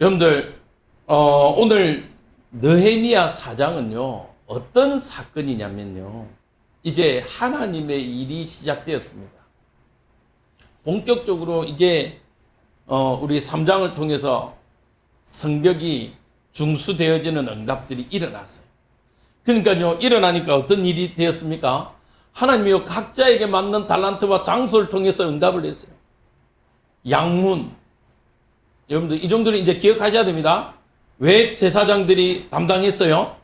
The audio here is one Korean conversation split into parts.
여러분들, 오늘 느헤미야 4장은요, 어떤 사건이냐면요, 이제 하나님의 일이 시작되었습니다. 본격적으로 이제, 우리 3장을 통해서 성벽이 중수되어지는 응답들이 일어났어요. 그러니까요, 일어나니까 어떤 일이 되었습니까? 하나님이요, 각자에게 맞는 달란트와 장소를 통해서 응답을 했어요. 양문. 여러분들, 이 정도는 이제 기억하셔야 됩니다. 왜 제사장들이 담당했어요?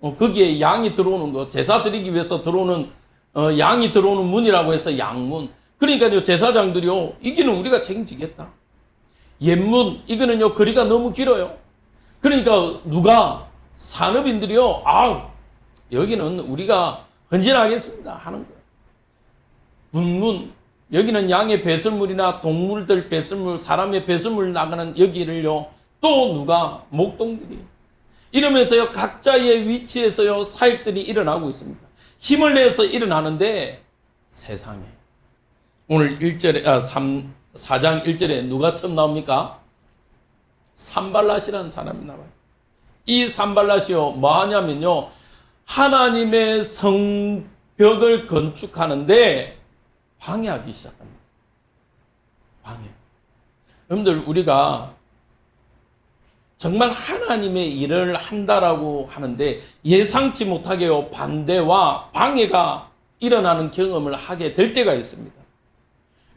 거기에 양이 들어오는 거, 제사 드리기 위해서 들어오는, 양이 들어오는 문이라고 해서 양문. 그러니까요, 제사장들이요, 이기는 우리가 책임지겠다. 옛문, 이거는요, 거리가 너무 길어요. 그러니까 누가, 산업인들이요, 여기는 우리가 헌신하겠습니다 하는 거예요. 분문, 여기는 양의 배설물이나 동물들 배설물, 사람의 배설물 나가는 여기를요, 또 누가, 목동들이. 이러면서요, 각자의 위치에서요, 사역들이 일어나고 있습니다. 힘을 내서 일어나는데, 세상에. 오늘 4장 1절에 누가 처음 나옵니까? 산발랏이라는 사람이 나와요. 이 산발랏이요, 뭐 하냐면요, 하나님의 성벽을 건축하는데 방해하기 시작합니다. 방해. 여러분들, 우리가 정말 하나님의 일을 한다라고 하는데 예상치 못하게요, 반대와 방해가 일어나는 경험을 하게 될 때가 있습니다.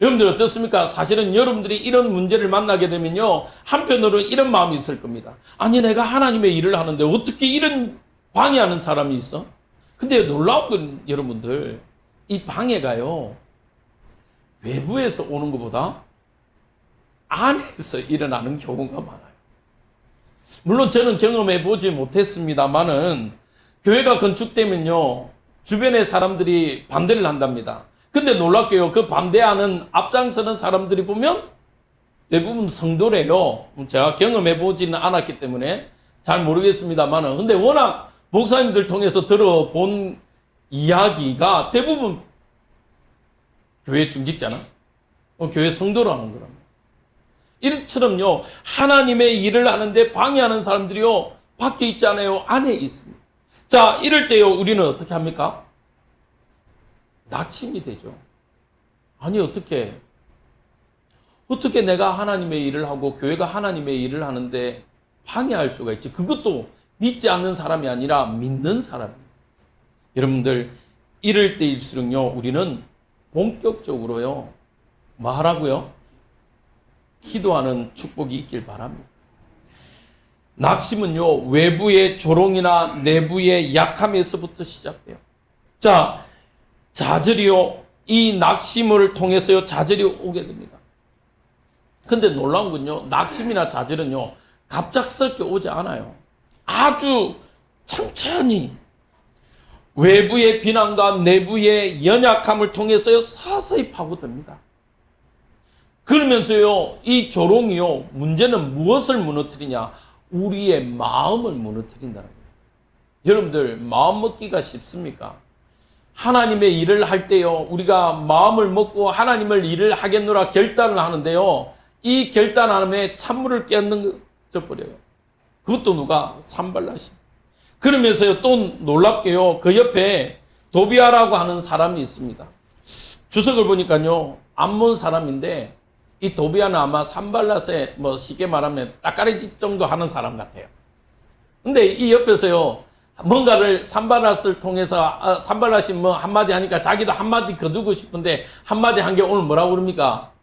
여러분들 어떻습니까? 사실은 여러분들이 이런 문제를 만나게 되면요, 한편으로 이런 마음이 있을 겁니다. 아니, 내가 하나님의 일을 하는데 어떻게 이런 방해하는 사람이 있어? 근데 놀라운 건 여러분들, 이 방해가요, 외부에서 오는 것보다 안에서 일어나는 경우가 많아요. 물론 저는 경험해 보지 못했습니다만은, 교회가 건축되면요, 주변의 사람들이 반대를 한답니다. 근데 놀랍게요, 그 반대하는 앞장서는 사람들이 보면 대부분 성도래요. 제가 경험해 보지는 않았기 때문에 잘 모르겠습니다만은, 근데 워낙 목사님들 통해서 들어본 이야기가 대부분 교회 중직자나 교회 성도라는 거랍니다. 이처럼요, 하나님의 일을 하는데 방해하는 사람들이요, 밖에 있지 않아요, 안에 있습니다. 자, 이럴 때요, 우리는 어떻게 합니까? 낙심이 되죠. 아니, 어떻게 내가 하나님의 일을 하고 교회가 하나님의 일을 하는데 방해할 수가 있지? 그것도 믿지 않는 사람이 아니라 믿는 사람입니다. 여러분들, 이럴 때일수록요, 우리는 본격적으로요, 뭐 하라고요? 기도하는 축복이 있길 바랍니다. 낙심은요, 외부의 조롱이나 내부의 약함에서부터 시작돼요. 자, 좌절이요, 이 낙심을 통해서요, 좌절이 오게 됩니다. 근데 놀라운 건요, 낙심이나 좌절은요, 갑작스럽게 오지 않아요. 아주 천천히 외부의 비난과 내부의 연약함을 통해서요, 서서히 파고듭니다. 그러면서요, 이 조롱이요, 문제는 무엇을 무너뜨리냐? 우리의 마음을 무너뜨린다는 거예요. 여러분들, 마음 먹기가 쉽습니까? 하나님의 일을 할 때요, 우리가 마음을 먹고 하나님을 일을 하겠노라 결단을 하는데요, 이 결단함에 찬물을 끼얹어 버려요. 그것도 누가? 산발랏이. 그러면서요, 또 놀랍게요, 그 옆에 도비아라고 하는 사람이 있습니다. 주석을 보니까요, 암몬 사람인데, 이 도비아는 아마 산발랏의, 뭐 쉽게 말하면 따까리짓 정도 하는 사람 같아요. 근데 이 옆에서요, 뭔가를 산발랏을 통해서, 산발랏이 뭐 한마디 하니까 자기도 한마디 거두고 싶은데 한마디 한 게 오늘 뭐라고 그럽니까?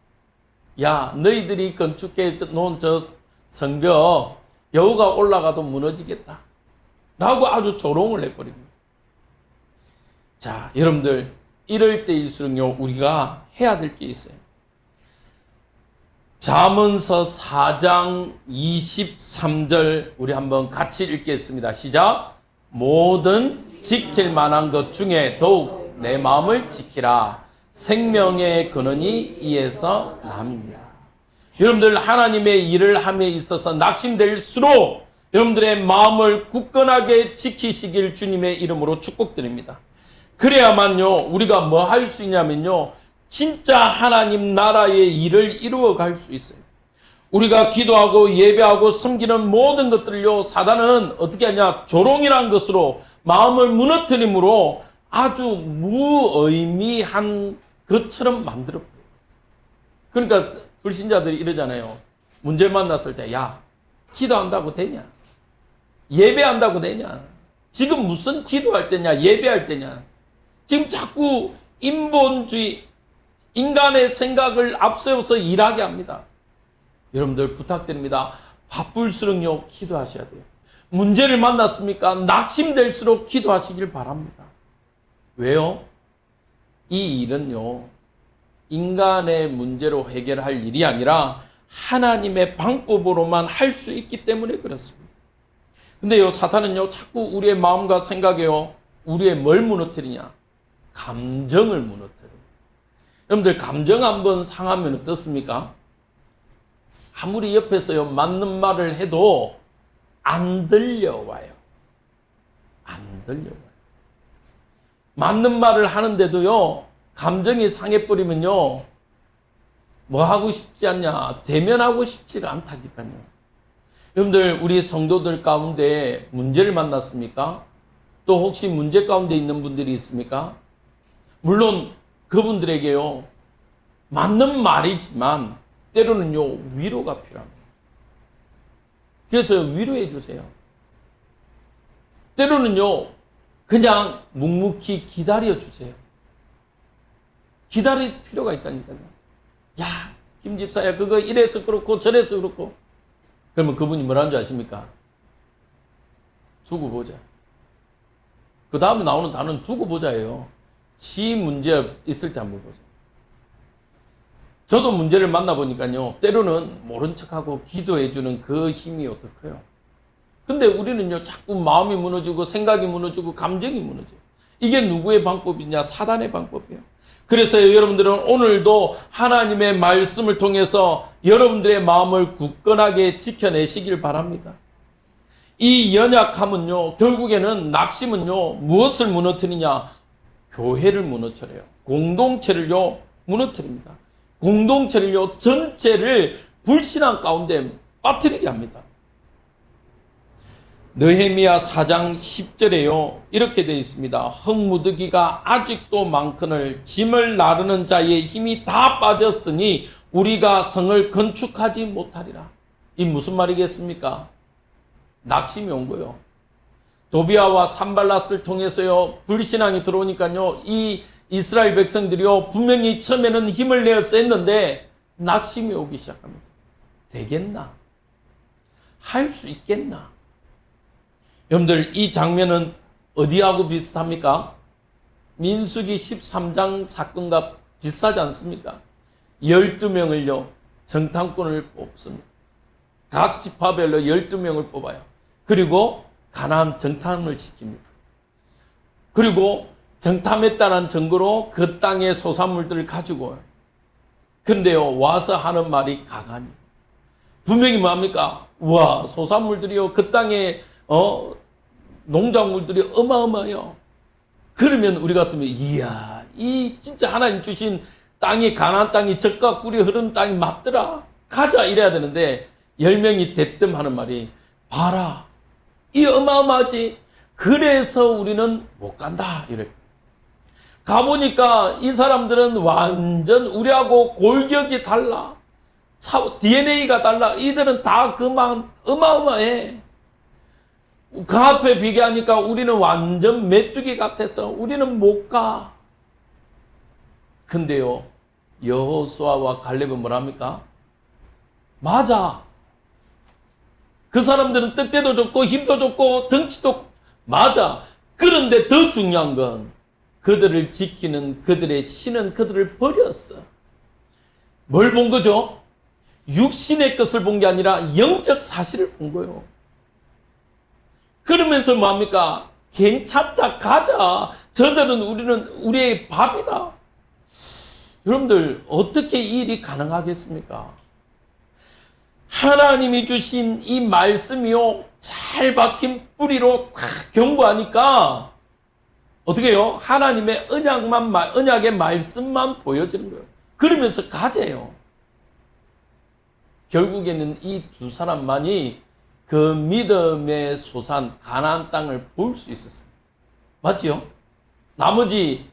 야, 너희들이 건축해 놓은 저 성벽 여우가 올라가도 무너지겠다 라고 아주 조롱을 해버립니다. 자, 여러분들, 이럴 때일수록요, 우리가 해야 될 게 있어요. 잠언서 4장 23절 우리 한번 같이 읽겠습니다. 시작. 모든 지킬 만한 것 중에 더욱 내 마음을 지키라. 생명의 근원이 이에서 남입니다. 여러분들, 하나님의 일을 함에 있어서 낙심될수록 여러분들의 마음을 굳건하게 지키시길 주님의 이름으로 축복드립니다. 그래야만요, 우리가 뭐 할 수 있냐면요, 진짜 하나님 나라의 일을 이루어 갈 수 있어요. 우리가 기도하고 예배하고 섬기는 모든 것들을요, 사단은 어떻게 하냐? 조롱이라는 것으로 마음을 무너뜨림으로 아주 무의미한 것처럼 만들어버려요. 그러니까 불신자들이 이러잖아요. 문제 만났을 때, 야, 기도한다고 되냐? 예배한다고 되냐? 지금 무슨 기도할 때냐? 예배할 때냐? 지금 자꾸 인본주의, 인간의 생각을 앞세워서 일하게 합니다. 여러분들 부탁드립니다. 바쁠수록요, 기도하셔야 돼요. 문제를 만났습니까? 낙심될수록 기도하시길 바랍니다. 왜요? 이 일은요, 인간의 문제로 해결할 일이 아니라 하나님의 방법으로만 할 수 있기 때문에 그렇습니다. 근데요, 사탄은요, 자꾸 우리의 마음과 생각에요, 우리의 뭘 무너뜨리냐? 감정을 무너뜨려요. 여러분들, 감정 한번 상하면 어떻습니까? 아무리 옆에서요, 맞는 말을 해도 안 들려와요. 안 들려와요. 맞는 말을 하는데도요, 감정이 상해버리면요, 뭐 하고 싶지 않냐? 대면하고 싶지가 않다니까요. 여러분들, 우리 성도들 가운데 문제를 만났습니까? 또 혹시 문제 가운데 있는 분들이 있습니까? 물론 그분들에게요, 맞는 말이지만 때로는요, 위로가 필요합니다. 그래서 위로해 주세요. 때로는요, 그냥 묵묵히 기다려 주세요. 기다릴 필요가 있다니까요. 야, 김 집사야, 그거 이래서 그렇고 저래서 그렇고. 그러면 그분이 뭐라는 줄 아십니까? 두고 보자. 그 다음에 나오는 단어는 두고 보자예요. 지 문제 있을 때 한번 보자. 저도 문제를 만나보니까요, 때로는 모른 척하고 기도해주는 그 힘이 어떡해요. 근데 우리는요, 자꾸 마음이 무너지고 생각이 무너지고 감정이 무너져요. 이게 누구의 방법이냐? 사단의 방법이에요. 그래서 여러분들은 오늘도 하나님의 말씀을 통해서 여러분들의 마음을 굳건하게 지켜내시길 바랍니다. 이 연약함은요, 결국에는 낙심은요, 무엇을 무너뜨리냐? 교회를 무너뜨려요. 공동체를요, 무너뜨립니다. 공동체를요, 전체를 불신앙 가운데 빠뜨리게 합니다. 느헤미야 4장 10절에요, 이렇게 되어 있습니다. 흙무더기가 아직도 많거늘 짐을 나르는 자의 힘이 다 빠졌으니 우리가 성을 건축하지 못하리라. 이 무슨 말이겠습니까? 낙심이 온 거예요. 도비아와 산발랏을 통해서요, 불신앙이 들어오니까요, 이 이스라엘 백성들이요, 분명히 처음에는 힘을 내어서 했는데 낙심이 오기 시작합니다. 되겠나? 할 수 있겠나? 여러분들, 이 장면은 어디하고 비슷합니까? 민수기 13장 사건과 비슷하지 않습니까? 12명을요, 정탐꾼을 뽑습니다. 각 지파별로 12명을 뽑아요. 그리고 가나안 정탐을 시킵니다. 그리고 정탐했다는 증거로 그 땅의 소산물들을 가지고 와요. 근데요, 와서 하는 말이 가관이에요. 분명히 뭡니까? 와, 소산물들이요, 그 땅에 농작물들이 어마어마해요. 그러면 우리 같으면, 이야, 이 진짜 하나님 주신 땅이, 가나안 땅이 젖과 꿀이 흐르는 땅이 맞더라, 가자, 이래야 되는데 10명이 대뜸 하는 말이, 봐라, 이 어마어마하지, 그래서 우리는 못 간다, 이래. 가보니까 이 사람들은 완전 우리하고 골격이 달라. DNA가 달라. 이들은 다 그만 어마어마해. 그 앞에 비교하니까 우리는 완전 메뚜기 같아서 우리는 못 가. 근데요, 여호수아와 갈렙은 뭐랍니까? 맞아. 그 사람들은 뜻대도 좋고 힘도 좋고 덩치도 맞아. 그런데 더 중요한 건 그들을 지키는 그들의 신은 그들을 버렸어. 뭘 본 거죠? 육신의 것을 본 게 아니라 영적 사실을 본 거예요. 그러면서 뭡니까? 괜찮다, 가자. 저들은 우리의 밥이다. 여러분들, 어떻게 이 일이 가능하겠습니까? 하나님이 주신 이 말씀이요, 잘 박힌 뿌리로 다 경고하니까 어떻게 해요? 하나님의 언약의 말씀만 보여지는 거예요. 그러면서 가재요. 결국에는 이 두 사람만이 그 믿음의 소산 가나안 땅을 볼 수 있었습니다. 맞지요? 나머지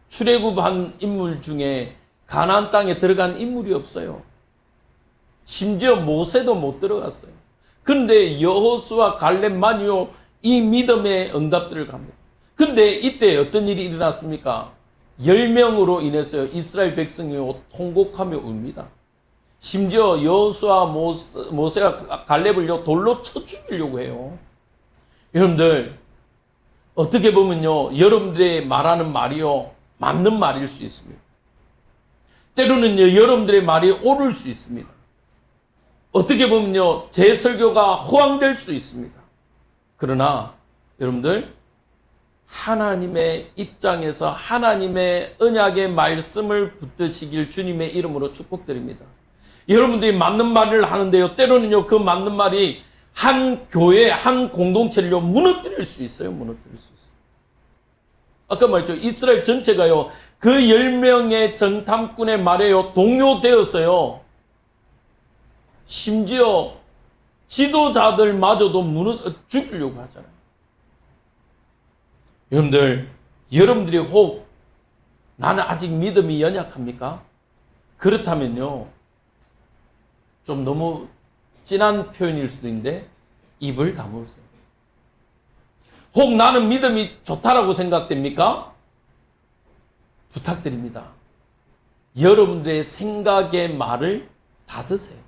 출애굽한 인물 중에 가나안 땅에 들어간 인물이 없어요. 심지어 모세도 못 들어갔어요. 그런데 여호수아 갈렙만이요 이 믿음의 응답들을 갑니다. 근데 이때 어떤 일이 일어났습니까? 10명으로 인해서 이스라엘 백성이요 통곡하며 웁니다. 심지어 여호수아 모세가 갈렙을요 돌로 쳐 죽이려고 해요. 여러분들 어떻게 보면요 여러분들의 말하는 말이요 맞는 말일 수 있습니다. 때로는요 여러분들의 말이 옳을 수 있습니다. 어떻게 보면요 제 설교가 호황될 수 있습니다. 그러나 여러분들 하나님의 입장에서 하나님의 언약의 말씀을 붙드시길 주님의 이름으로 축복드립니다. 여러분들이 맞는 말을 하는데요 때로는요 그 맞는 말이 한 교회 한 공동체를 무너뜨릴 수 있어요. 무너뜨릴 수 있어요. 아까 말했죠. 이스라엘 전체가요 그 10명의 정탐꾼의 말에요 동요되었어요. 심지어 지도자들마저도 죽이려고 하잖아요. 여러분들이 혹 나는 아직 믿음이 연약합니까? 그렇다면요 좀 너무 진한 표현일 수도 있는데 입을 다물으세요. 혹 나는 믿음이 좋다라고 생각됩니까? 부탁드립니다. 여러분들의 생각의 말을 닫으세요.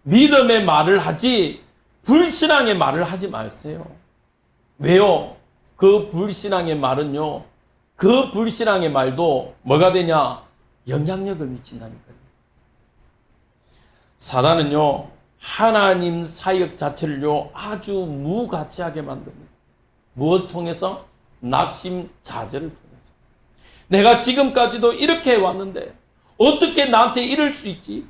믿음의 말을 하지 불신앙의 말을 하지 마세요. 왜요? 그 불신앙의 말은요. 그 불신앙의 말도 뭐가 되냐? 영향력을 미친다니까요. 사단은요. 하나님 사역 자체를요. 아주 무가치하게 만듭니다. 무엇을 통해서? 낙심 자제를 통해서. 내가 지금까지도 이렇게 해왔는데 어떻게 나한테 이럴 수 있지?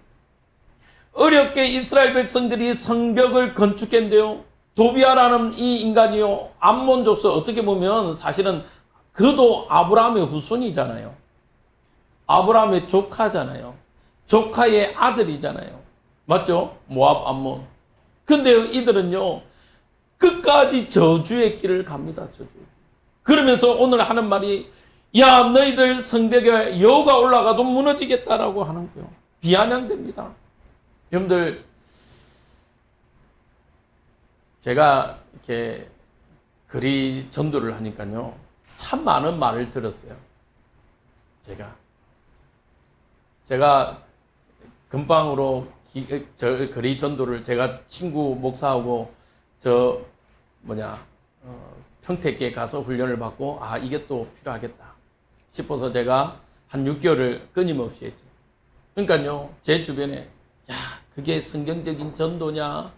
어렵게 이스라엘 백성들이 성벽을 건축했는데요. 도비아라는 이 인간이요. 암몬 족속 어떻게 보면 사실은 그도 아브라함의 후손이잖아요. 아브라함의 조카잖아요. 조카의 아들이잖아요. 맞죠? 모압 암몬. 근데 이들은요. 끝까지 저주의 길을 갑니다. 저주. 그러면서 오늘 하는 말이 야 너희들 성벽에 여호가 올라가도 무너지겠다라고 하는 거예요. 비아냥됩니다. 여러분들 제가 이렇게 거리 전도를 하니까요. 참 많은 말을 들었어요. 제가 금방으로 저 거리 전도를 제가 친구 목사하고 평택에 가서 훈련을 받고 아 이게 또 필요하겠다 싶어서 제가 한 6개월을 끊임없이 했죠. 그러니까요 제 주변에 야 그게 성경적인 전도냐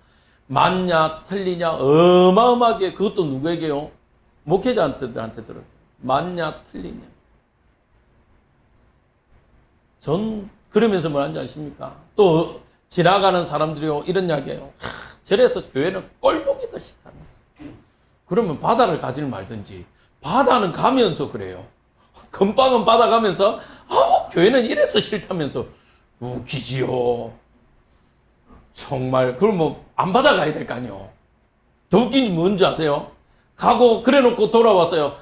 맞냐 틀리냐 어마어마하게 그것도 누구에게요? 목회자들한테 들었어요. 맞냐 틀리냐. 그러면서 뭐라는지 아십니까? 또 지나가는 사람들이요 이런 이야기해요. 저래서 교회는 꼴보기도 싫다면서. 그러면 바다를 가지를 말든지 바다는 가면서 그래요. 금방은 바다 가면서 교회는 이래서 싫다면서 웃기지요. 정말 그럼 안 받아가야 될 거 아니에요. 더 웃긴 게 뭔지 아세요? 가고 그래놓고 돌아왔어요.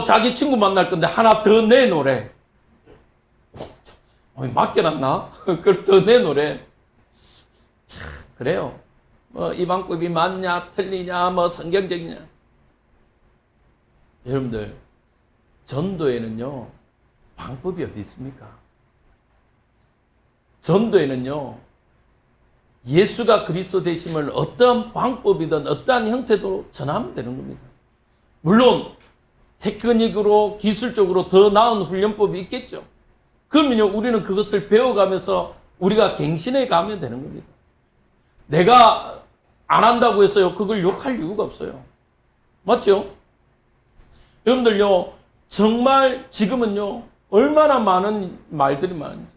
자기 친구 만날 건데 하나 더 내놓으래. 맡겨놨나? 그걸 더 내놓으래. 참 그래요. 이 방법이 맞냐 틀리냐 성경적이냐. 여러분들 전도에는요 방법이 어디 있습니까? 전도에는요 예수가 그리스도 되심을 어떠한 방법이든 어떠한 형태로 전하면 되는 겁니다. 물론 테크닉으로 기술적으로 더 나은 훈련법이 있겠죠. 그러면요 우리는 그것을 배워가면서 우리가 갱신해 가면 되는 겁니다. 내가 안 한다고 해서요 그걸 욕할 이유가 없어요. 맞죠? 여러분들요 정말 지금은요 얼마나 많은 말들이 많은지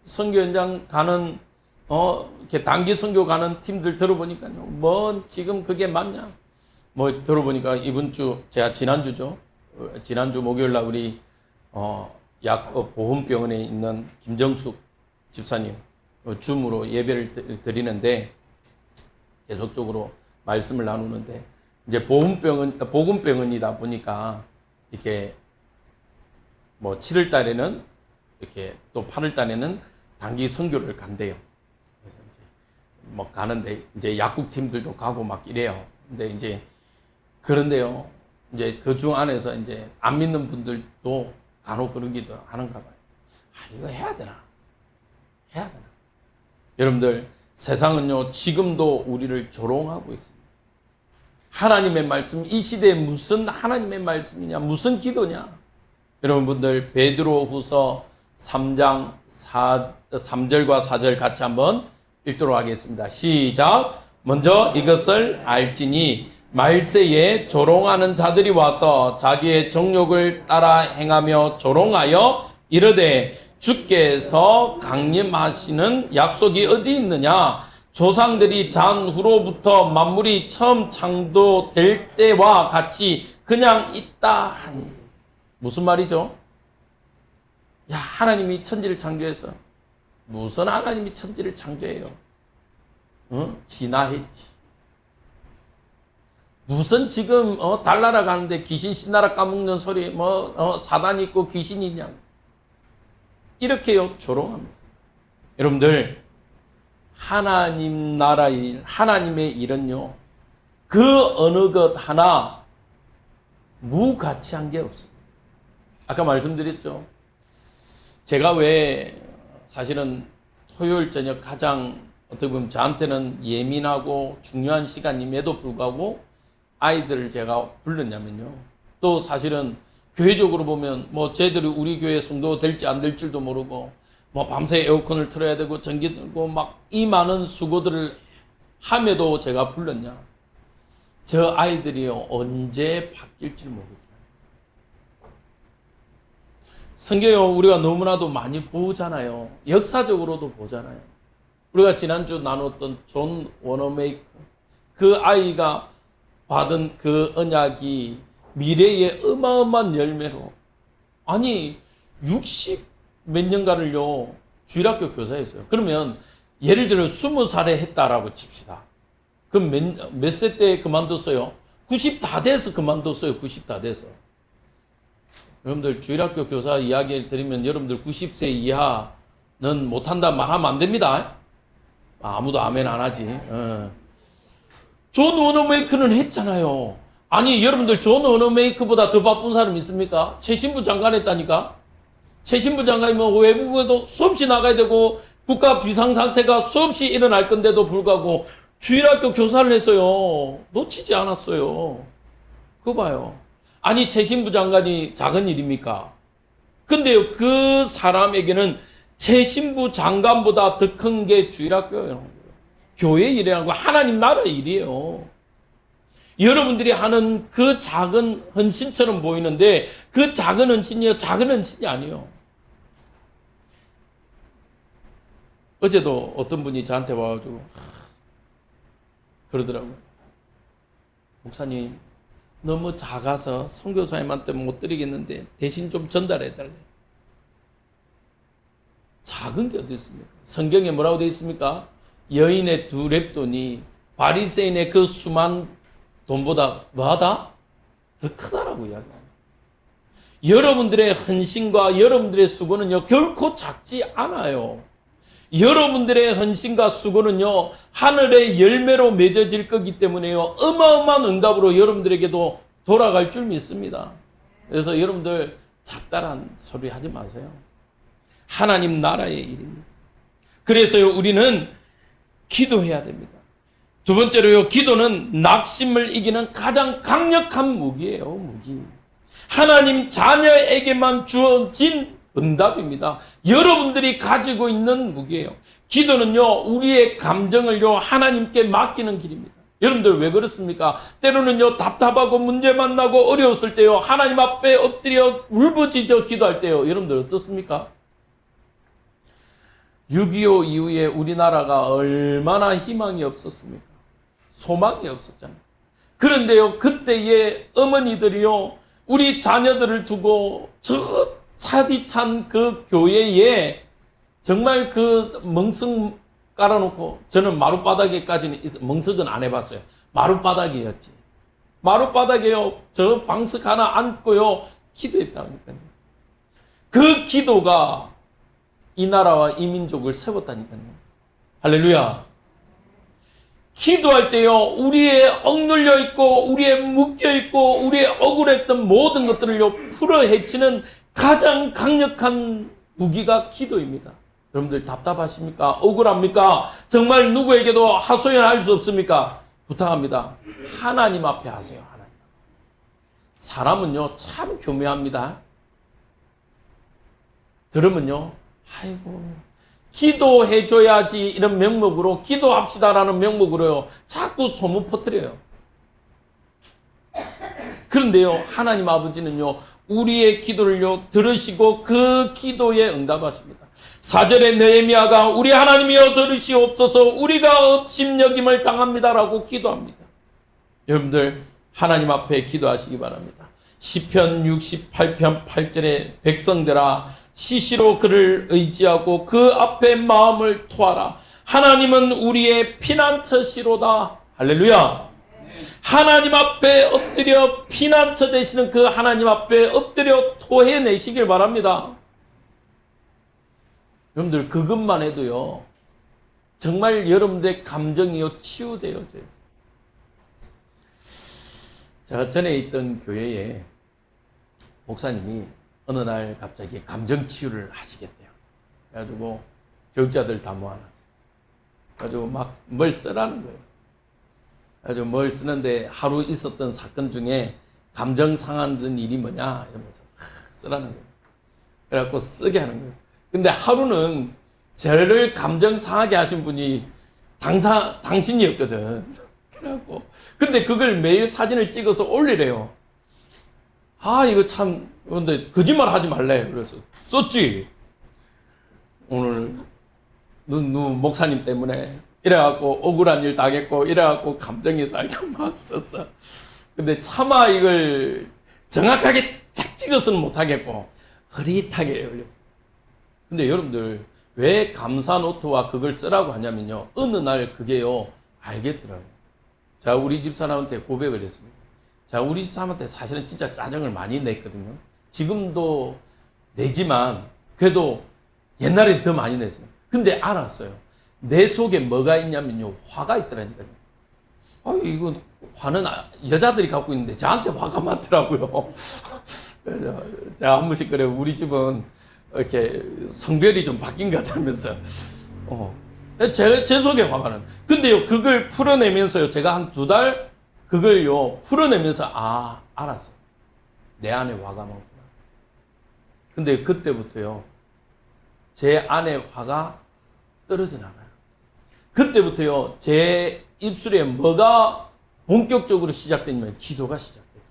선교 현장 가는 이렇게 단기 선교 가는 팀들 들어보니까요. 뭐 지금 그게 맞냐? 뭐 들어보니까 이번 주 제가 지난주 목요일 날 우리 보훈병원에 있는 김정숙 집사님 줌으로 예배를 드리는데 계속적으로 말씀을 나누는데 이제 복음병원이다 보니까 이렇게 뭐 7월 달에는 이렇게 또 8월 달에는 단기 선교를 간대요. 그래서 이제 뭐 가는데 이제 약국 팀들도 가고 막 이래요. 근데 이제 그런데요. 이제 그 중 안에서 이제 안 믿는 분들도 간혹 그러기도 하는가 봐요. 아, 이거 해야 되나? 해야 되나? 여러분들, 세상은요, 지금도 우리를 조롱하고 있습니다. 하나님의 말씀, 이 시대에 무슨 하나님의 말씀이냐, 무슨 기도냐? 여러분들, 베드로후서 3장 3절과 4절 같이 한번 읽도록 하겠습니다. 시작! 먼저 이것을 알지니 말세에 조롱하는 자들이 와서 자기의 정욕을 따라 행하며 조롱하여 이르되 주께서 강림하시는 약속이 어디 있느냐? 조상들이 잔 후로부터 만물이 처음 창조될 때와 같이 그냥 있다 하니. 무슨 말이죠? 야, 하나님이 천지를 창조해서. 무슨 하나님이 천지를 창조해요? 진화했지. 무슨 지금 달나라 가는데 귀신 신나라 까먹는 소리 사단이 있고 귀신이 있냐? 이렇게요 조롱합니다. 여러분들, 하나님 나라의 일, 하나님의 일은요 그 어느 것 하나 무가치한 게 없습니다. 아까 말씀드렸죠. 제가 왜 사실은 토요일 저녁 가장 어떻게 보면 저한테는 예민하고 중요한 시간임에도 불구하고 아이들을 제가 불렀냐면요. 또 사실은 교회적으로 보면 뭐 쟤들이 우리 교회 성도 될지 안 될 줄도 모르고 뭐 밤새 에어컨을 틀어야 되고 전기 들고 막 이 많은 수고들을 함에도 제가 불렀냐. 저 아이들이요 언제 바뀔지 모르더라고요. 성경을 우리가 너무나도 많이 보잖아요. 역사적으로도 보잖아요. 우리가 지난주 나눴던 존 워너메이커, 그 아이가 받은 그 언약이 미래의 어마어마한 열매로, 아니 60 몇 년간을요 주일학교 교사였어요. 그러면 예를 들어 20살에 했다라고 칩시다. 그럼 몇 세 때 그만뒀어요? 90 다 돼서 그만뒀어요. 90 다 돼서. 여러분들 주일학교 교사 이야기를 드리면 여러분들 90세 이하는 못한다 말하면 안 됩니다. 아무도 아멘 안 하지. 존 워너메이커는 했잖아요. 아니 여러분들 존 워너메이커보다 더 바쁜 사람 있습니까? 최신부 장관 했다니까. 최신부 장관이면 외국에도 수없이 나가야 되고 국가 비상상태가 수없이 일어날 건데도 불구하고 주일학교 교사를 했어요. 놓치지 않았어요. 그거 봐요. 아니 최신부 장관이 작은 일입니까? 근데요 그 사람에게는 최신부 장관보다 더 큰 게 주일학교예요. 교회 일이라는 거 하나님 나라의 일이에요. 여러분들이 하는 그 작은 헌신처럼 보이는데 그 작은 헌신이요 작은 헌신이 아니에요. 어제도 어떤 분이 저한테 와가지고 그러더라고요. 목사님 너무 작아서 선교사님한테 못 드리겠는데 대신 좀 전달해 달래. 작은 게 어디 있습니까? 성경에 뭐라고 되어 있습니까? 여인의 2렙돈이 바리새인의 그 수만 돈보다 뭐하다? 더 크다라고 이야기합니다. 여러분들의 헌신과 여러분들의 수고는요 결코 작지 않아요. 여러분들의 헌신과 수고는요 하늘의 열매로 맺어질 거기 때문에요 어마어마한 응답으로 여러분들에게도 돌아갈 줄 믿습니다. 그래서 여러분들 작다란 소리 하지 마세요. 하나님 나라의 일입니다. 그래서요 우리는 기도해야 됩니다. 두 번째로요 기도는 낙심을 이기는 가장 강력한 무기예요. 무기. 하나님 자녀에게만 주어진 응답입니다. 여러분들이 가지고 있는 무기예요. 기도는요 우리의 감정을요 하나님께 맡기는 길입니다. 여러분들 왜 그렇습니까? 때로는요 답답하고 문제 만나고 어려웠을 때요 하나님 앞에 엎드려 울부짖어 기도할 때요 여러분들 어떻습니까? 6.25 이후에 우리나라가 얼마나 희망이 없었습니까? 소망이 없었잖아요. 그런데요 그때의 어머니들이요 우리 자녀들을 두고 저 차디찬 그 교회에 정말 그 멍석 깔아놓고, 저는 마룻바닥에까지는 멍석은 안 해봤어요. 마룻바닥이었지. 마룻바닥에요. 저 방석 하나 안고요. 기도했다니까요. 그 기도가 이 나라와 이 민족을 세웠다니까요. 할렐루야. 기도할 때요, 우리의 억눌려 있고, 우리의 묶여 있고, 우리의 억울했던 모든 것들을요, 풀어 헤치는 가장 강력한 무기가 기도입니다. 여러분들 답답하십니까? 억울합니까? 정말 누구에게도 하소연할 수 없습니까? 부탁합니다. 하나님 앞에 하세요. 하나님. 사람은요, 참 교묘합니다. 들으면요, 아이고, 기도해줘야지 이런 명목으로, 기도합시다라는 명목으로요, 자꾸 소문 퍼뜨려요. 그런데요, 하나님 아버지는요, 우리의 기도를요, 들으시고 그 기도에 응답하십니다. 4절에 느헤미야가 우리 하나님이여 들으시옵소서, 우리가 업심여김을 당합니다라고 기도합니다. 여러분들 하나님 앞에 기도하시기 바랍니다. 시편 68편 8절에 백성들아 시시로 그를 의지하고 그 앞에 마음을 토하라. 하나님은 우리의 피난처시로다. 할렐루야. 하나님 앞에 엎드려 피난처 되시는 그 하나님 앞에 엎드려 토해내시길 바랍니다. 여러분들 그것만 해도요, 정말 여러분들의 감정이요 치유되어져요. 제가 전에 있던 교회에 목사님이 어느 날 갑자기 감정 치유를 하시겠대요. 그래가지고 교육자들 다 모아놨어요. 그래가지고 막 뭘 쓰라는 거예요. 그래가지고 뭘 쓰는데 하루 있었던 사건 중에 감정 상하던 일이 뭐냐 이러면서 쓰라는 거예요. 그래갖고 쓰게 하는 거예요. 근데 하루는 저를 감정 상하게 하신 분이 당신이었거든. 그래갖고 근데 그걸 매일 사진을 찍어서 올리래요. 아, 이거 참, 근데 거짓말 하지 말래. 그래서 썼지. 오늘 목사님 때문에 이래갖고 억울한 일 당했고 이래갖고 감정이 쌓이고 막 썼어. 근데 차마 이걸 정확하게 착 찍어서는 못하겠고 흐릿하게 올렸어. 근데 여러분들 왜 감사 노트와 그걸 쓰라고 하냐면요, 어느 날 그게요 알겠더라고요. 자, 우리 집사람한테 고백을 했습니다. 자, 우리 집사람한테 사실은 진짜 짜증을 많이 냈거든요. 지금도 내지만 그래도 옛날에 더 많이 냈어요. 근데 알았어요. 내 속에 뭐가 있냐면요, 화가 있더라니까요. 아유, 이거 화는 여자들이 갖고 있는데 저한테 화가 많더라고요. 제가 한 번씩 그래요. 우리 집은 이렇게 성별이 좀 바뀐 것 같다면서. 제 속에 화가 나요. 근데요, 그걸 풀어내면서요, 제가 한 2달 그걸요, 풀어내면서, 알았어요. 내 안에 화가 많구나. 근데 그때부터요, 제 안에 화가 떨어져 나가요. 그때부터요, 제 입술에 뭐가 본격적으로 시작되냐면 기도가 시작돼요.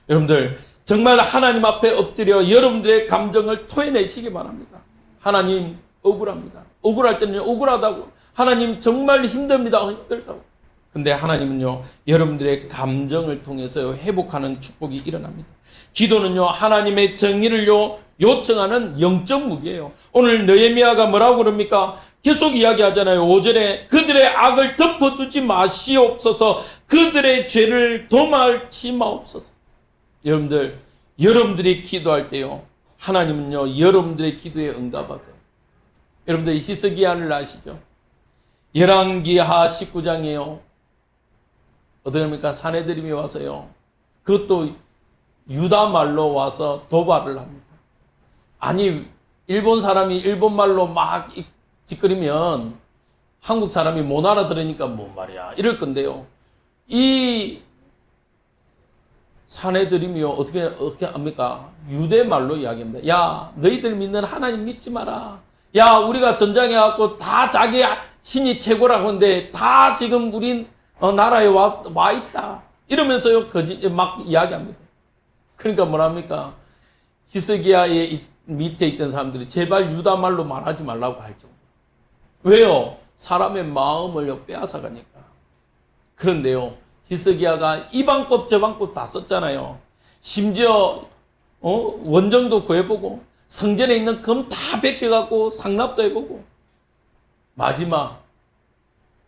여러분들, 정말 하나님 앞에 엎드려 여러분들의 감정을 토해내시기 바랍니다. 하나님, 억울합니다. 억울할 때는 억울하다고. 하나님, 정말 힘듭니다. 힘들다고. 근데 하나님은요, 여러분들의 감정을 통해서 회복하는 축복이 일어납니다. 기도는요, 하나님의 정의를요, 요청하는 영적 무기예요. 오늘 느헤미야가 뭐라고 그럽니까? 계속 이야기하잖아요. 5절에 그들의 악을 덮어두지 마시옵소서, 그들의 죄를 도말치 마옵소서. 여러분들, 여러분들이 기도할 때요, 하나님은요, 여러분들의 기도에 응답하세요. 여러분들 히스기야를 아시죠? 열왕기하 19장이에요. 어떻게 합니까? 사내들이 와서요, 그것도 유다 말로 와서 도발을 합니다. 아니, 일본 사람이 일본 말로 막 짓거리면 한국 사람이 못 알아들으니까 뭔 말이야 이럴 건데요, 이 사내들이요 어떻게 합니까? 유대 말로 이야기합니다. 야, 너희들 믿는 하나님 믿지 마라. 야, 우리가 전장에 와갖고 다 자기 신이 최고라고 하는데 다 지금 우린 나라에 와 있다. 이러면서요, 막 이야기합니다. 그러니까 뭐랍니까? 히스기야의 밑에 있던 사람들이 제발 유다 말로 말하지 말라고 할 정도. 왜요? 사람의 마음을 빼앗아가니까. 그런데요, 히스기야가 이 방법 저 방법 다 썼잖아요. 심지어 원정도 구해보고 성전에 있는 금 다 벗겨갖고 상납도 해보고 마지막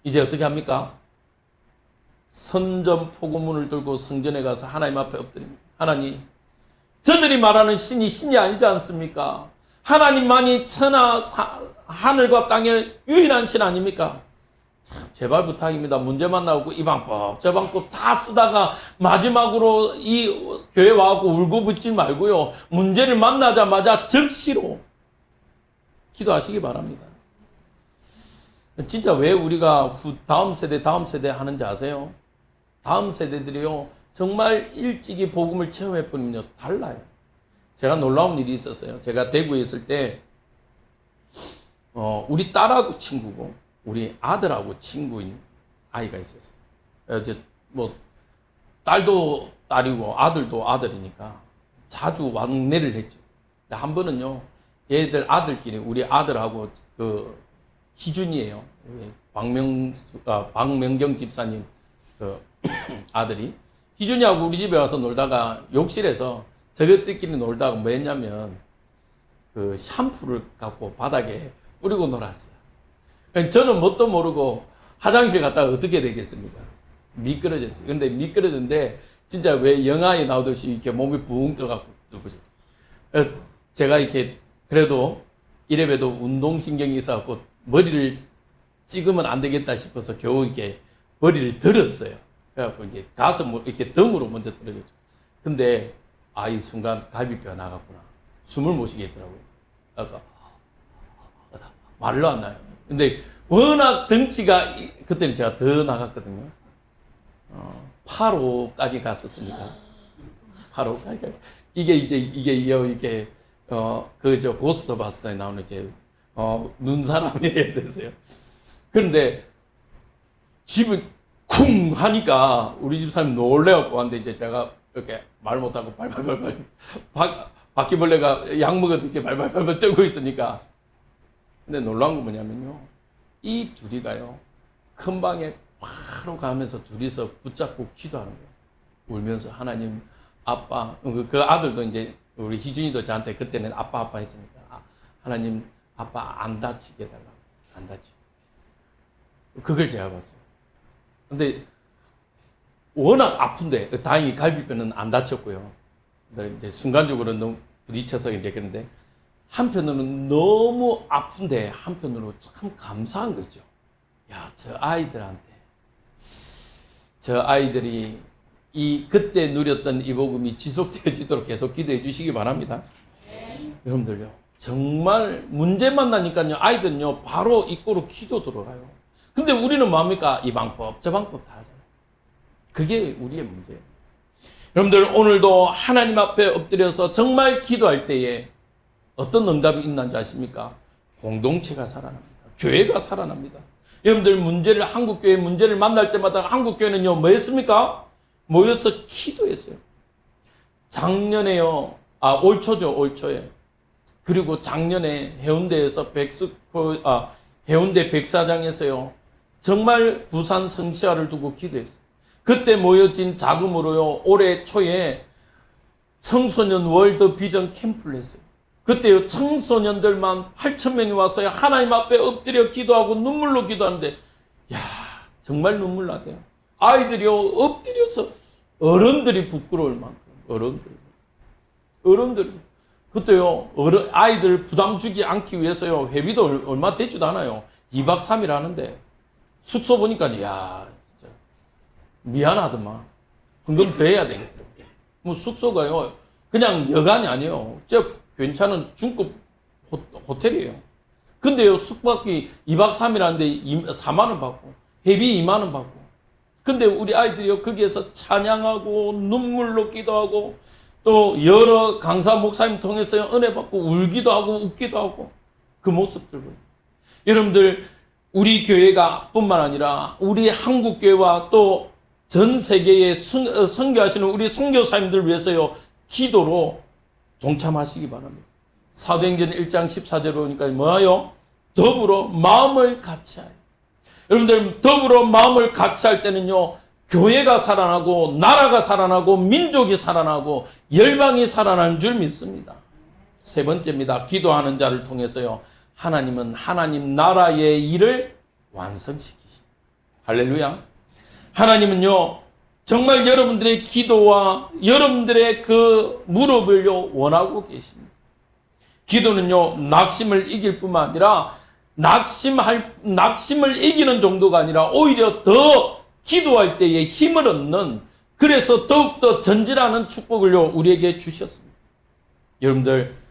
이제 어떻게 합니까? 선전포고문을 들고 성전에 가서 하나님 앞에 엎드립니다. 하나님, 저들이 말하는 신이 신이 아니지 않습니까? 하나님만이 천하 하늘과 땅의 유일한 신 아닙니까? 참, 제발 부탁입니다. 문제만 나오고 이 방법 저 방법 다 쓰다가 마지막으로 이 교회 와갖고 울고붙지 말고요. 문제를 만나자마자 즉시로 기도하시기 바랍니다. 진짜 왜 우리가 다음 세대 하는지 아세요? 다음 세대들이요, 정말 일찍이 복음을 체험해버리면요, 달라요. 제가 놀라운 일이 있었어요. 제가 대구에 있을 때, 우리 딸하고 친구고, 우리 아들하고 친구인 아이가 있었어요. 이제 딸도 딸이고, 아들도 아들이니까 자주 왕래를 했죠. 한 번은요, 얘들 아들끼리, 우리 아들하고 희준이에요. 박명경 집사님 아들이 희준이하고 우리 집에 와서 놀다가 욕실에서 저것들끼리 놀다가 뭐 했냐면 샴푸를 갖고 바닥에 뿌리고 놀았어요. 저는 뭣도 모르고 화장실 갔다가 어떻게 되겠습니까? 미끄러졌죠. 근데 미끄러졌는데 진짜 왜 영화에 나오듯이 이렇게 몸이 붕 떠갖고 누구셨어요. 제가 이렇게 그래도 이래봬도 운동신경이 있어갖고 머리를 찍으면 안 되겠다 싶어서 겨우 이렇게 머리를 들었어요. 그래갖고 이제 가서 이렇게 등으로 먼저 떨어졌죠. 근데 이 순간 갈비뼈가 나갔구나. 숨을 못 쉬겠더라고요. 아까 말로 안 나요. 근데 워낙 덩치가 그때는 제가 더 나갔거든요. 8호까지 갔었으니까. 8호까지. 이게 고스트바스터에 나오는 눈사람이 해야 되세요. 그런데 집은 쿵 하니까 우리 집사람이 놀래갖고 왔는데 이제 제가 이렇게 말 못하고 발발발발 바퀴벌레가 약 먹었듯이 발발발발 떨고 있으니까. 근데 놀라운 건 뭐냐면요, 이 둘이가요 큰 방에 바로 가면서 둘이서 붙잡고 기도하는 거예요. 울면서 하나님, 아빠, 그 아들도 이제 우리 희준이도 저한테 그때는 아빠 했으니까 하나님, 아빠 안 다치게 해달라고. 안 다치게. 그걸 제가 봤어요. 근데 워낙 아픈데 다행히 갈비뼈는 안 다쳤고요. 이제 순간적으로 너무 부딪혀서 이제 그런데 한편으로는 너무 아픈데 한편으로 참 감사한 거죠. 야, 저 아이들이 그때 누렸던 이 복음이 지속되어지도록 계속 기도해 주시기 바랍니다. 여러분들요, 정말 문제 만나니까요, 아이들은요 바로 입구로 기도 들어가요. 근데 우리는 뭡니까? 이 방법 저 방법 다 하잖아요. 그게 우리의 문제예요. 여러분들, 오늘도 하나님 앞에 엎드려서 정말 기도할 때에 어떤 응답이 있는지 아십니까? 공동체가 살아납니다. 교회가 살아납니다. 여러분들, 한국교회 문제를 만날 때마다 한국교회는요 뭐 했습니까? 모여서 기도했어요. 작년에요, 올 초에. 그리고 작년에 해운대에서 해운대 백사장에서요, 정말 부산 성시화를 두고 기도했어요. 그때 모여진 자금으로요, 올해 초에 청소년 월드 비전 캠프를 했어요. 그때요, 청소년들만 8,000명이 와서요, 하나님 앞에 엎드려 기도하고 눈물로 기도하는데, 정말 눈물 나대요. 아이들이요, 엎드려서 어른들이 부끄러울 만큼, 어른들. 그때요, 아이들 부담 주지 않기 위해서요, 회비도 얼마 되지도 않아요. 2박 3일 하는데, 숙소 보니까, 진짜, 미안하더만. 헌금 더 해야 되겠더라고요. 숙소가요, 그냥 여간이 아니에요. 괜찮은 중급 호텔이에요. 근데요, 숙박비 2박 3일 하는데 4만원 받고, 회비 2만원 받고. 근데 우리 아이들이요, 거기에서 찬양하고, 눈물로 기도하고, 또 여러 강사 목사님 통해서 은혜 받고 울기도 하고 웃기도 하고 그 모습들 보여요. 여러분들, 우리 교회가 뿐만 아니라 우리 한국교회와 또 전 세계에 선교하시는 우리 선교사님들 위해서요, 기도로 동참하시기 바랍니다. 사도행전 1장 14절에 보니까 뭐예요? 더불어 마음을 같이하여. 여러분들, 더불어 마음을 같이할 때는요, 교회가 살아나고 나라가 살아나고 민족이 살아나고 열방이 살아나는 줄 믿습니다. 세 번째입니다. 기도하는 자를 통해서요, 하나님은 하나님 나라의 일을 완성시키십니다. 할렐루야. 하나님은요, 정말 여러분들의 기도와 여러분들의 그 무릎을요, 원하고 계십니다. 기도는요, 낙심을 이길 뿐만 아니라 낙심을 이기는 정도가 아니라 오히려 더 기도할 때에 힘을 얻는, 그래서 더욱더 전진하는 축복을요, 우리에게 주셨습니다. 여러분들,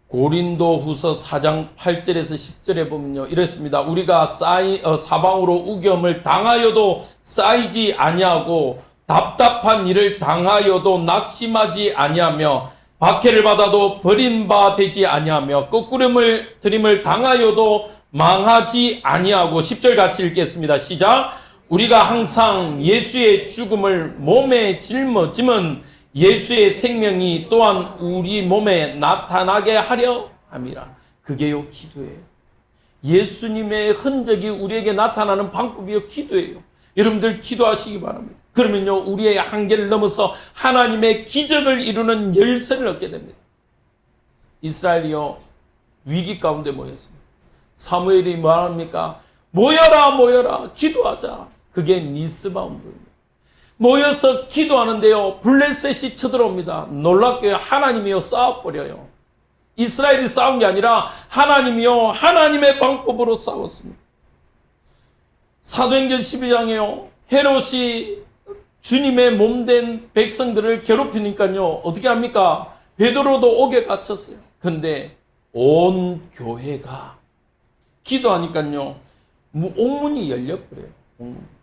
고린도후서 4장 8절에서 10절에 보면요, 이랬습니다. 우리가 사방으로 우겨움을 당하여도 쌓이지 아니하고 답답한 일을 당하여도 낙심하지 아니하며 박해를 받아도 버린 바 되지 아니하며 거꾸름을 들임을 당하여도 망하지 아니하고 10절 같이 읽겠습니다. 시작. 우리가 항상 예수의 죽음을 몸에 짊어짐은 예수의 생명이 또한 우리 몸에 나타나게 하려 함이라. 그게요, 기도예요. 예수님의 흔적이 우리에게 나타나는 방법이요, 기도예요. 여러분들 기도하시기 바랍니다. 그러면요, 우리의 한계를 넘어서 하나님의 기적을 이루는 열쇠를 얻게 됩니다. 이스라엘이요, 위기 가운데 모였습니다. 사무엘이 뭐합니까? 모여라, 모여라, 기도하자. 그게 미스바 운동입니다. 모여서 기도하는데요, 블레셋이 쳐들어옵니다. 놀랍게요, 하나님이요, 싸워버려요. 이스라엘이 싸운 게 아니라 하나님이요, 하나님의 방법으로 싸웠습니다. 사도행전 12장에요, 헤롯이 주님의 몸된 백성들을 괴롭히니까요, 어떻게 합니까? 베드로도 옥에 갇혔어요. 근데 온 교회가 기도하니까요, 옥문이 열려버려요. 옥문.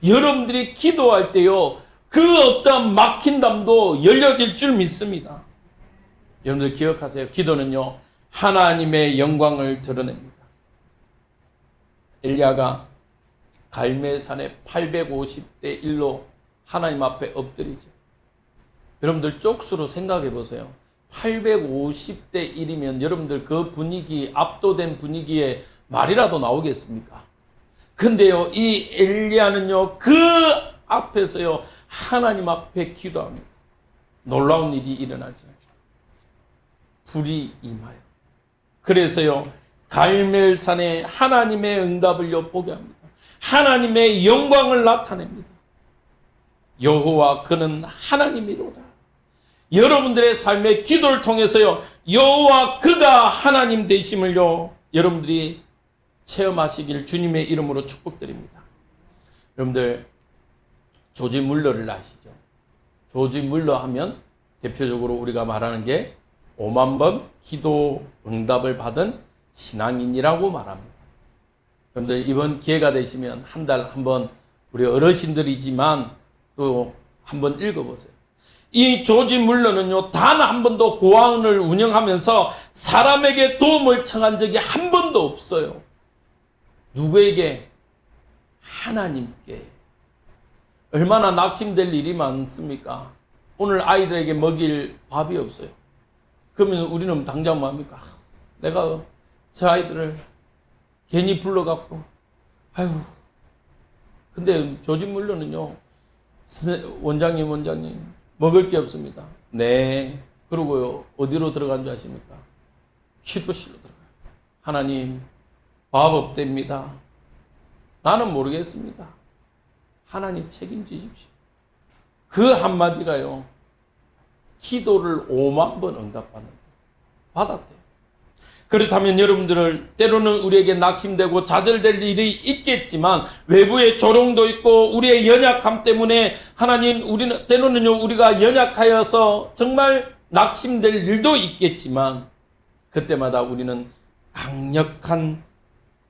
여러분들이 기도할 때요, 그 어떤 막힌 담도 열려질 줄 믿습니다. 여러분들 기억하세요. 기도는요, 하나님의 영광을 드러냅니다. 엘리야가 갈멜산에 850대 1로 하나님 앞에 엎드리죠. 여러분들 쪽수로 생각해 보세요. 850대 1이면 여러분들 그 분위기, 압도된 분위기에 말이라도 나오겠습니까? 근데요, 이 엘리야는요, 그 앞에서요, 하나님 앞에 기도합니다. 놀라운 일이 일어나죠. 불이 임하여. 그래서요, 갈멜산에 하나님의 응답을요, 보게 합니다. 하나님의 영광을 나타냅니다. 여호와 그는 하나님이로다. 여러분들의 삶의 기도를 통해서요, 여호와 그가 하나님 되심을요, 여러분들이 체험하시길 주님의 이름으로 축복드립니다. 여러분들, 조지 물러를 아시죠? 조지 물러 하면 대표적으로 우리가 말하는 게 5만 번 기도 응답을 받은 신앙인이라고 말합니다. 여러분들, 이번 기회가 되시면 한 달 한번 우리 어르신들이지만 또 한번 읽어보세요. 이 조지 물러는요, 단 한 번도 고아원을 운영하면서 사람에게 도움을 청한 적이 한 번도 없어요. 누구에게? 하나님께. 얼마나 낙심될 일이 많습니까? 오늘 아이들에게 먹일 밥이 없어요. 그러면 우리는 당장 뭐 합니까? 내가 저 아이들을 괜히 불러갖고, 아유. 근데 조지 물러는요, 원장님, 먹을 게 없습니다. 네. 그러고요, 어디로 들어간 줄 아십니까? 기도실로 들어가요. 하나님, 밥 없답니다. 나는 모르겠습니다. 하나님 책임지십시오. 그 한마디가요, 기도를 5만 번 받았대요. 그렇다면 여러분들을 때로는 우리에게 낙심되고 좌절될 일이 있겠지만 외부의 조롱도 있고 우리의 연약함 때문에 하나님, 우리는 때로는요, 우리가 연약하여서 정말 낙심될 일도 있겠지만 그때마다 우리는 강력한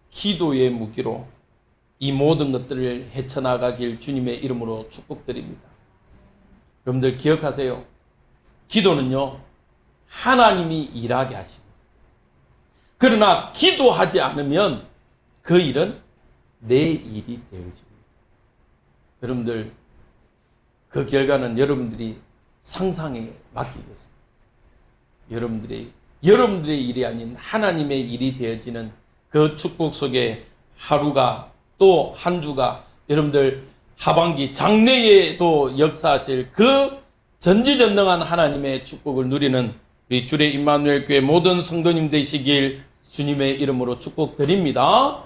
기도의 무기로 이 모든 것들을 헤쳐나가길 주님의 이름으로 축복드립니다. 여러분들 기억하세요. 기도는요, 하나님이 일하게 하십니다. 그러나 기도하지 않으면 그 일은 내 일이 되어집니다. 여러분들, 그 결과는 여러분들이 상상에 맡기겠습니다. 여러분들의 일이 아닌 하나님의 일이 되어지는 그 축복 속에 하루가, 또 한 주가, 여러분들 하반기 장래에도 역사하실 그 전지전능한 하나님의 축복을 누리는 우리 주의 임마누엘 교회 모든 성도님 되시길 주님의 이름으로 축복드립니다.